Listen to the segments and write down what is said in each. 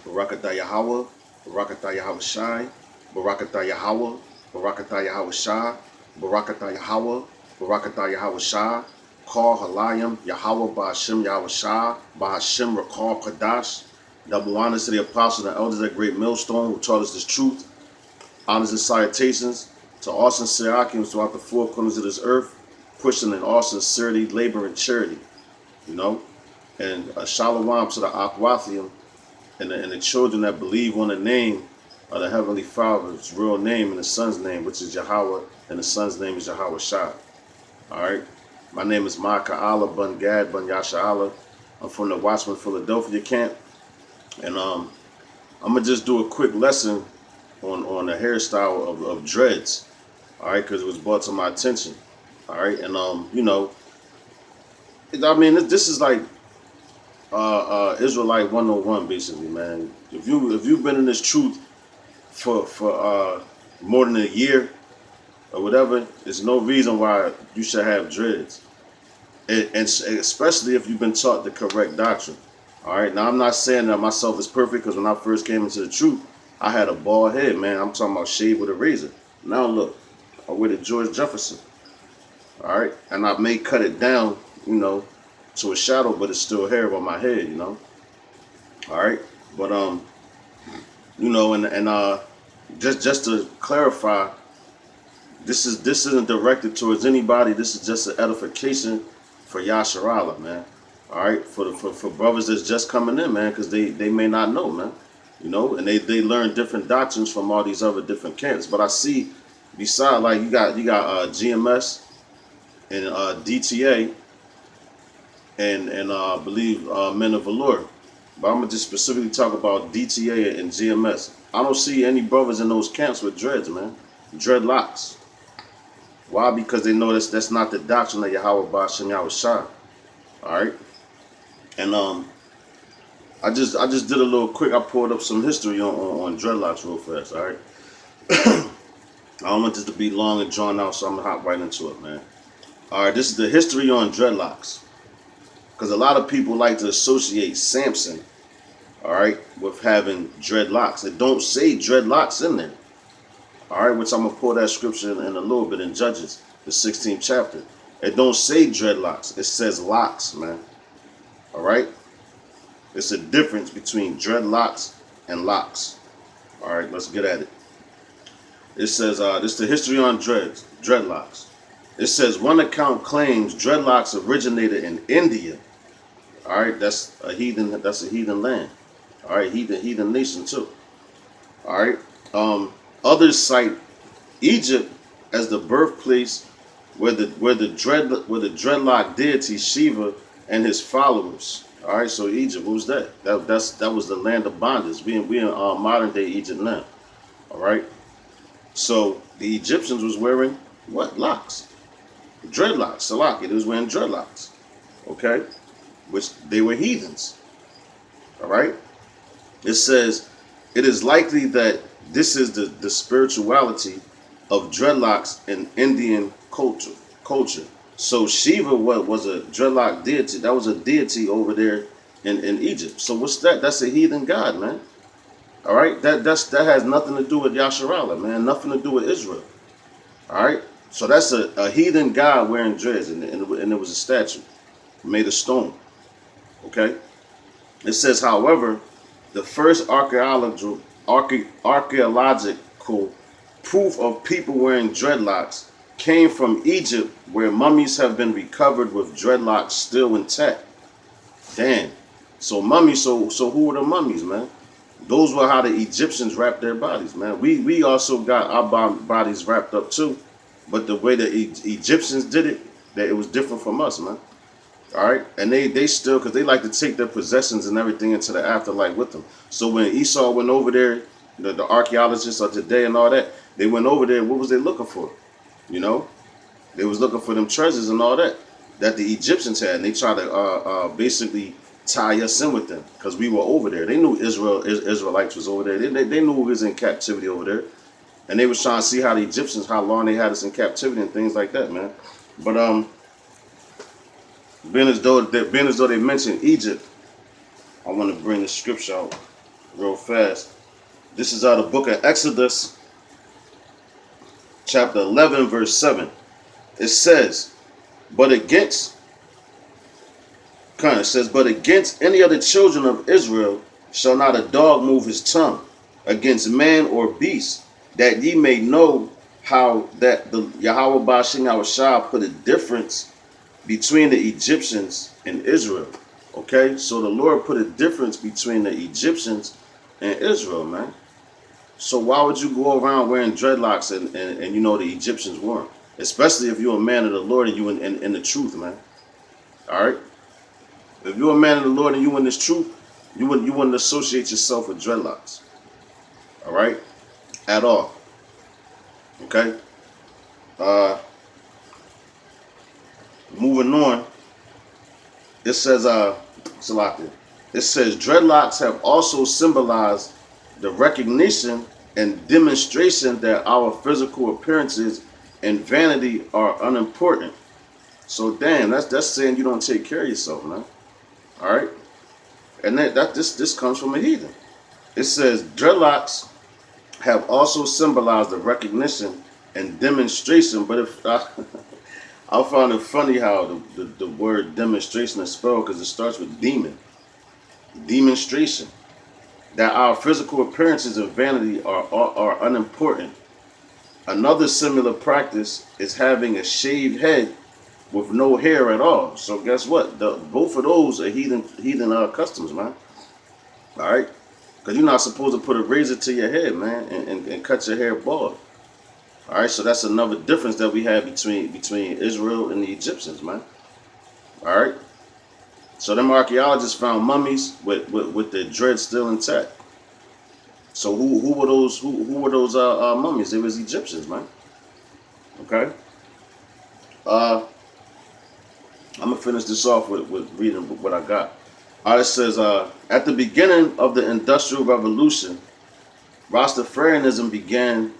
Barakatah Yahweh, Barakatah Yahweh Shai, Barakatah Yahweh, Barakatah Yahweh Shai, Barakatah Yahweh, Barakatah Yahweh Shai, Call Halayim, Yahweh Ba'ashem Yahweh Shai, Ba'ashem Rakal Kadash. Double honors to the apostles and elders at Great Millstone who taught us this truth. Honors and salutations to all sincere Akims throughout the four corners of this earth, pushing in all sincerity, labor, and charity. You know? And a shalom to the Akwathium and the children that believe on the name of the Heavenly Father's real name and the Son's name, which is Yahweh, and the Son's name is Yahweh Shai. Alright? My name is Maka Allah Bun Gad Bun Yasha Allah. I'm from the Watchman Philadelphia camp. And I'm gonna just do a quick lesson on the hairstyle of dreads. Alright, because it was brought to my attention. Alright, and you know, I mean this is like Israelite 101 basically, man. If you've been in this truth for more than a year or whatever, there's no reason why you should have dreads, and especially if you've been taught the correct doctrine. All right, now I'm not saying that myself is perfect, because when I first came into the truth, I had a bald head, man. I'm talking about shaved with a razor. Now look, I wear the George Jefferson. All right, and I may cut it down, you know, to a shadow, but it's still hair on my head, you know. All right, but you know, and just to clarify, this isn't directed towards anybody. This is just an edification for Yasharala, man. All right, for brothers that's just coming in, man, because they may not know, man. You know, and they learn different doctrines from all these other different camps. But I see, beside, like, you got GMS and DTA and I believe Men of Valor. But I'm gonna just specifically talk about DTA and GMS. I don't see any brothers in those camps with dreads, man. Dreadlocks. Why? Because they know that's not the doctrine of Yahweh Ba'ashem Yahweh Shai. All right. And I just did a little quick. I pulled up some history on dreadlocks real fast. All right. I don't want this to be long and drawn out, so I'm gonna hop right into it, man. All right. This is the history on dreadlocks, because a lot of people like to associate Samson, all right, with having dreadlocks. It don't say dreadlocks in there. All right, which I'm gonna pull that scripture in a little bit in Judges, the 16th chapter. It don't say dreadlocks. It says locks, man. All right. It's a difference between dreadlocks and locks. All right, let's get at it. It says, this is the history on dreadlocks. It says one account claims dreadlocks originated in India. All right, that's a heathen land. All right, heathen nation too. All right. Others cite Egypt as the birthplace where the dreadlock deity Shiva and his followers. All right, so Egypt, what was that? That was the land of bondage. We in modern day Egypt now. All right, so the Egyptians was wearing what? Locks, dreadlocks. Salaki, they was wearing dreadlocks. Okay, which they were heathens. All right. It says it is likely that this is the spirituality of dreadlocks in Indian culture. So Shiva was a dreadlock deity. That was a deity over there in Egypt. So what's that? That's a heathen god, man. All right, that has nothing to do with Yasharallah, man. Nothing to do with Israel. All right, so that's a heathen god wearing dreads, and it was a statue made of stone. Okay. It says, however, the first archaeological proof of people wearing dreadlocks came from Egypt, where mummies have been recovered with dreadlocks still intact. Damn. So mummies, so who were the mummies, man? Those were how the Egyptians wrapped their bodies, man. We also got our bodies wrapped up too, but the way the Egyptians did it, that it was different from us, man. All right, and they still, because they like to take their possessions and everything into the afterlife with them. So when Esau went over there, the archaeologists of today and all that, they went over there. What was they looking for? You know, they was looking for them treasures and all that the Egyptians had, and they tried to basically tie us in with them because we were over there. They knew Israelites was over there. They knew we was in captivity over there, and they was trying to see how the Egyptians, how long they had us in captivity and things like that, man. But being as though they mentioned Egypt, I want to bring the scripture out real fast. This is out of the book of Exodus, chapter 11, verse 7. It says, but against, but against any of the children of Israel shall not a dog move his tongue against man or beast, that ye may know how that the Yahweh Bashing Shah put a difference between the Egyptians and Israel. Okay, so the Lord put a difference between the Egyptians and Israel, man. So why would you go around wearing dreadlocks and you know the Egyptians weren't? Especially if you're a man of the Lord and you in the truth, man. All right? If you're a man of the Lord and you in this truth, you wouldn't associate yourself with dreadlocks. All right? At all. Okay? Moving on. It says, Salaki. It says, dreadlocks have also symbolized the recognition and demonstration that our physical appearances and vanity are unimportant. So damn, that's saying you don't take care of yourself, man. All right? And this comes from a heathen. It says, dreadlocks have also symbolized the recognition and demonstration, but if I found it funny how the word demonstration is spelled because it starts with demon. Demonstration. That our physical appearances and vanity are unimportant. Another similar practice is having a shaved head with no hair at all. So guess what? Both of those are heathen customs, man. All right? Because you're not supposed to put a razor to your head, man, and cut your hair bald. All right, so that's another difference that we have between Israel and the Egyptians, man. All right, so them archaeologists found mummies with their dreads still intact. So who were those mummies? They was Egyptians, man. Okay. I'm gonna finish this off with reading what I got. All right, it says at the beginning of the Industrial Revolution, Rastafarianism began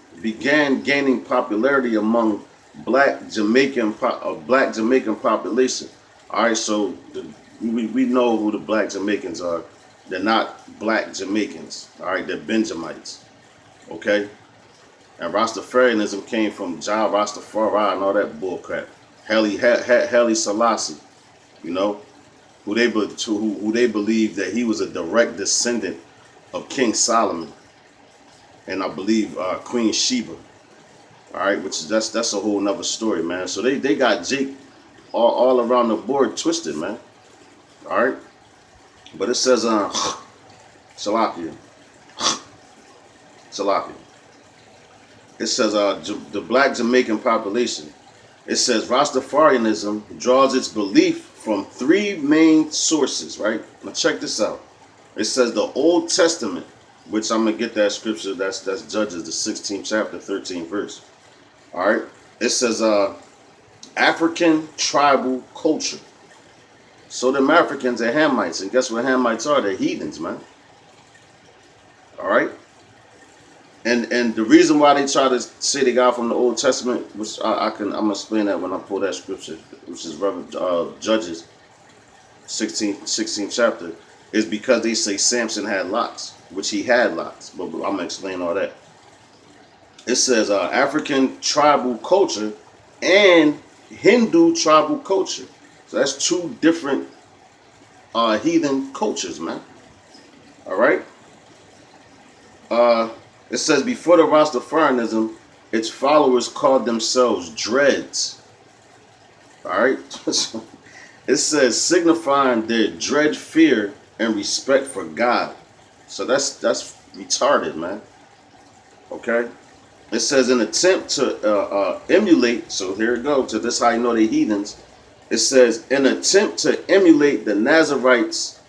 gaining popularity among black Jamaican population. All right, so we know who the black Jamaicans are. They're not black Jamaicans. All right, they're Benjamites. Okay, and Rastafarianism came from Jah Rastafari and all that bullcrap. Haile Selassie, you know, who they believe that he was a direct descendant of King Solomon. And I believe Queen Sheba, all right, which is that's a whole nother story, man. So they got Jake all around the board twisted, man. All right, but it says Salakia. It says the black Jamaican population. It says Rastafarianism draws its belief from three main sources, right? Now check this out. It says the Old Testament, which I'm going to get that scripture, that's Judges, the 16th chapter, 13th verse. All right. It says African tribal culture. So them Africans are Hamites, and guess what Hamites are? They're heathens, man. All right. And the reason why they try to say they got from the Old Testament, which I'm going to explain that when I pull that scripture, which is Judges, 16th chapter, is because they say Samson had locks, which he had locks, but I'm going to explain all that. It says African tribal culture and Hindu tribal culture. So that's two different heathen cultures, man. All right? It says before the Rastafarianism, its followers called themselves Dreads. All right? It says signifying their dread, fear, and respect for God. So that's retarded, man. Okay? It says an attempt to emulate, so here it goes, so this is how you know they heathens. It says an attempt to emulate the Nazarites.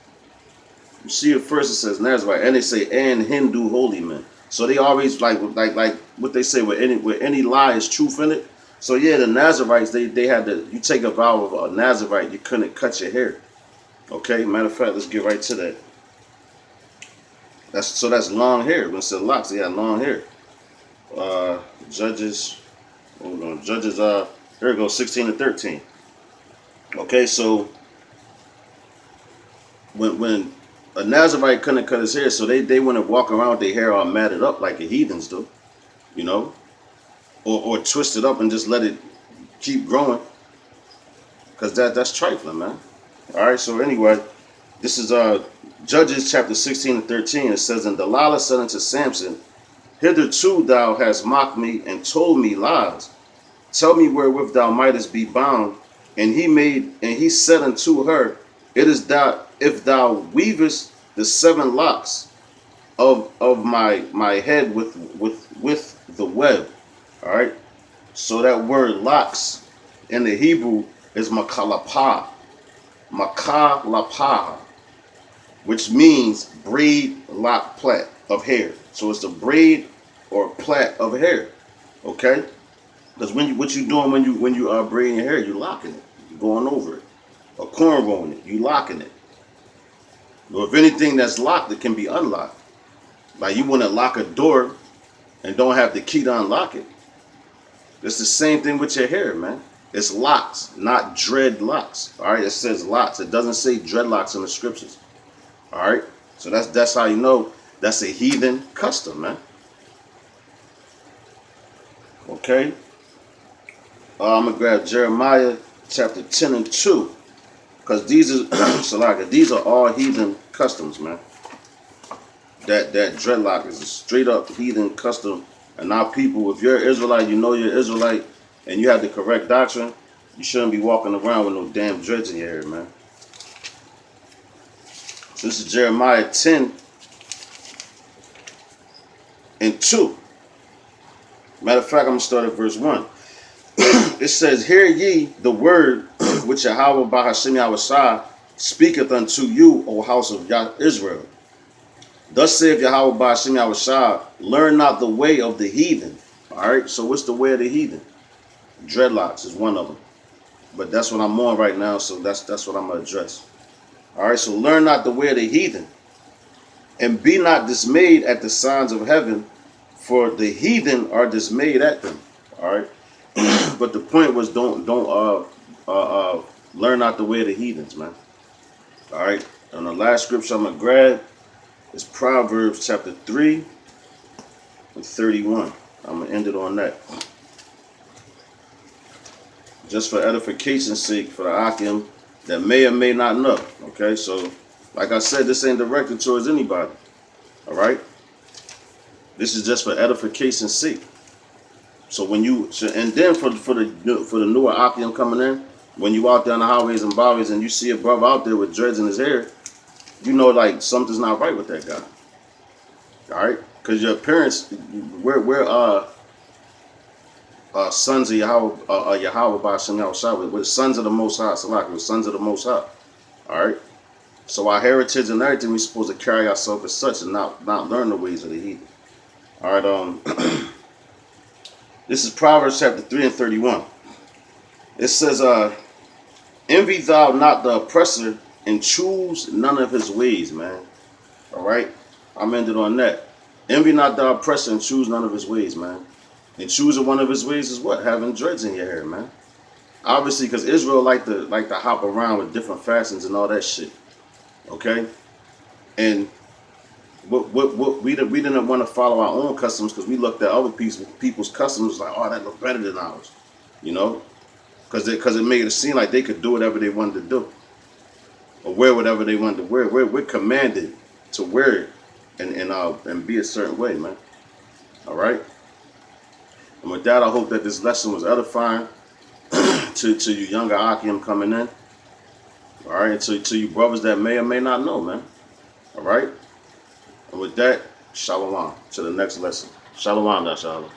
You see at first it says Nazarite, and they say and Hindu holy men. So they always like what they say with any lie is truth in it. So yeah, the Nazarites, they had to, you take a vow of a Nazarite, you couldn't cut your hair. Okay, matter of fact, let's get right to that. That's long hair. When it said locks, they had long hair. Judges, hold on, Judges, here it goes, 16 and 13. Okay, so when a Nazarite couldn't cut his hair, so they wouldn't walk around with their hair all matted up like the heathens do, you know, or twist it up and just let it keep growing, because that's trifling, man. All right, so anyway, this is Judges chapter 16 and 13. It says, and Delilah said unto Samson, hitherto thou hast mocked me and told me lies. Tell me wherewith thou mightest be bound. And he said unto her, it is that if thou weavest the 7 locks of my head with the web. All right. So that word locks in the Hebrew is makalapa, which means braid, lock, plait of hair. So it's the braid or plait of hair. Okay. Because what you doing when you are braiding your hair, you locking it, you going over it, or cornrowing it, you locking it. Or if anything that's locked, it can be unlocked. Like you want to lock a door and don't have the key to unlock it. It's the same thing with your hair, man. It's locks, not dreadlocks. All right, it says locks. It doesn't say dreadlocks in the scriptures. All right, so that's how you know that's a heathen custom, man. Okay. I'm gonna grab Jeremiah chapter 10 and 2, because these are Salaka, these are all heathen customs, man. That dreadlock is a straight up heathen custom, and now people, if you're an Israelite, you know you're an Israelite, and you have the correct doctrine, you shouldn't be walking around with no damn dreads in your hair, man. So this is Jeremiah 10 and 2. Matter of fact, I'm gonna start at verse 1. It says, hear ye the word which Yahweh by Hashem Yahushua speaketh unto you, O house of Israel. Thus saith Yahweh by Hashem Yahushua, learn not the way of the heathen. All right, so what's the way of the heathen? Dreadlocks is one of them. But that's what I'm on right now, so that's what I'm going to address. All right, so learn not the way of the heathen, and be not dismayed at the signs of heaven, for the heathen are dismayed at them. All right. But the point was, don't learn not the way of the heathens, man. All right. And the last scripture I'm gonna grab is Proverbs chapter 3 and 31. I'm gonna end it on that, just for edification's sake, for the Akim that may or may not know. Okay, so like I said, this ain't directed towards anybody. All right. This is just for edification's sake. So when you, and then for the newer Akim coming in, when you out there on the highways and byways and you see a brother out there with dreads in his hair, you know like something's not right with that guy. All right, because your parents, we're sons of Yahweh by Hashem Yahushua. We're sons of the Most High. Salak, we're sons of the Most High. All right. So our heritage and everything, we're supposed to carry ourselves as such and not learn the ways of the heathen. All right. This is Proverbs chapter 3 and 31. It says, envy thou not the oppressor, and choose none of his ways, man. All right? I'm ended on that. Envy not the oppressor, and choose none of his ways, man. And choosing one of his ways is what? Having dreads in your hair, man. Obviously, because Israel like to hop around with different fashions and all that shit. Okay? And we didn't want to follow our own customs because we looked at other people's customs like, oh, that look better than ours, you know, because it made it seem like they could do whatever they wanted to do or wear whatever they wanted to wear. We're commanded to wear it and be a certain way, man. All right. And with that, I hope that this lesson was edifying to you younger Akim coming in. All right, and to you brothers that may or may not know, man. All right. And with that, shalom to the next lesson. Shalom, Shalom.